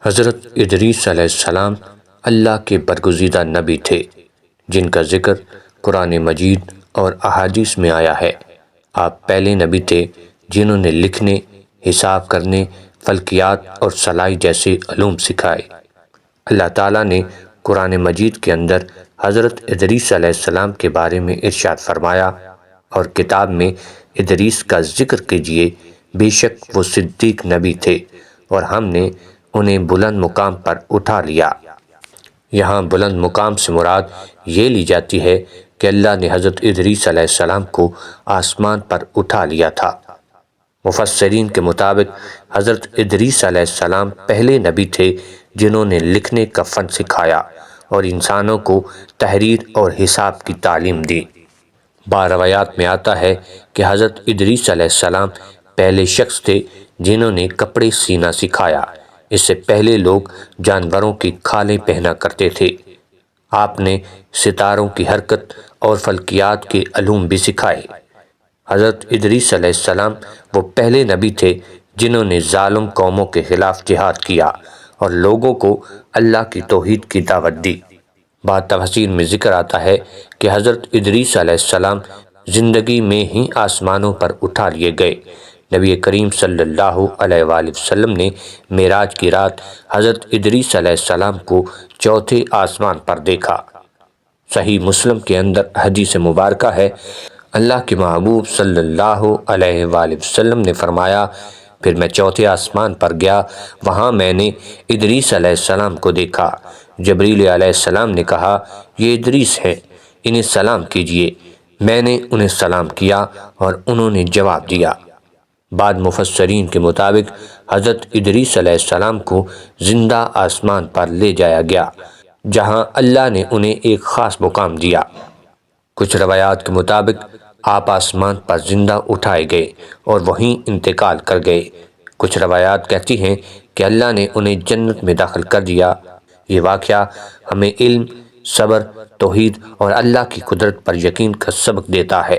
حضرت ادریس علیہ السلام اللہ کے برگزیدہ نبی تھے جن کا ذکر قرآن مجید اور احادیث میں آیا ہے۔ آپ پہلے نبی تھے جنہوں نے لکھنے، حساب کرنے، فلکیات اور صلاح جیسے علوم سکھائے۔ اللہ تعالیٰ نے قرآن مجید کے اندر حضرت ادریس علیہ السلام کے بارے میں ارشاد فرمایا اور کتاب میں ادریس کا ذکر کیجئے، بے شک وہ صدیق نبی تھے اور ہم نے انہیں بلند مقام پر اٹھا لیا۔ یہاں بلند مقام سے مراد یہ لی جاتی ہے کہ اللہ نے حضرت ادریس علیہ السلام کو آسمان پر اٹھا لیا تھا۔ مفسرین کے مطابق حضرت ادریس علیہ السلام پہلے نبی تھے جنہوں نے لکھنے کا فن سکھایا اور انسانوں کو تحریر اور حساب کی تعلیم دی۔ بعض روایات میں آتا ہے کہ حضرت ادریس علیہ السلام پہلے شخص تھے جنہوں نے کپڑے سینا سکھایا۔ اس سے پہلے لوگ جانوروں کی کھالیں پہنا کرتے تھے۔ آپ نے ستاروں کی حرکت اور فلکیات کے علوم بھی سکھائے۔ حضرت ادریس علیہ السلام وہ پہلے نبی تھے جنہوں نے ظالم قوموں کے خلاف جہاد کیا اور لوگوں کو اللہ کی توحید کی دعوت دی۔ بعض تفاسیر میں ذکر آتا ہے کہ حضرت ادریس علیہ السلام زندگی میں ہی آسمانوں پر اٹھا لیے گئے۔ نبی کریم صلی اللہ علیہ وآلہ وسلم نے معراج کی رات حضرت ادریس علیہ السلام کو چوتھے آسمان پر دیکھا۔ صحیح مسلم کے اندر حدیث مبارکہ ہے، اللہ کے محبوب صلی اللہ علیہ وآلہ وسلم نے فرمایا، پھر میں چوتھے آسمان پر گیا، وہاں میں نے ادریس علیہ السلام کو دیکھا۔ جبریل علیہ السلام نے کہا، یہ ادریس ہیں، انہیں سلام کیجئے۔ میں نے انہیں سلام کیا اور انہوں نے جواب دیا۔ بعض مفسرین کے مطابق حضرت ادریس علیہ السلام کو زندہ آسمان پر لے جایا گیا، جہاں اللہ نے انہیں ایک خاص مقام دیا۔ کچھ روایات کے مطابق آپ آسمان پر زندہ اٹھائے گئے اور وہیں انتقال کر گئے۔ کچھ روایات کہتی ہیں کہ اللہ نے انہیں جنت میں داخل کر دیا۔ یہ واقعہ ہمیں علم، صبر، توحید اور اللہ کی قدرت پر یقین کا سبق دیتا ہے۔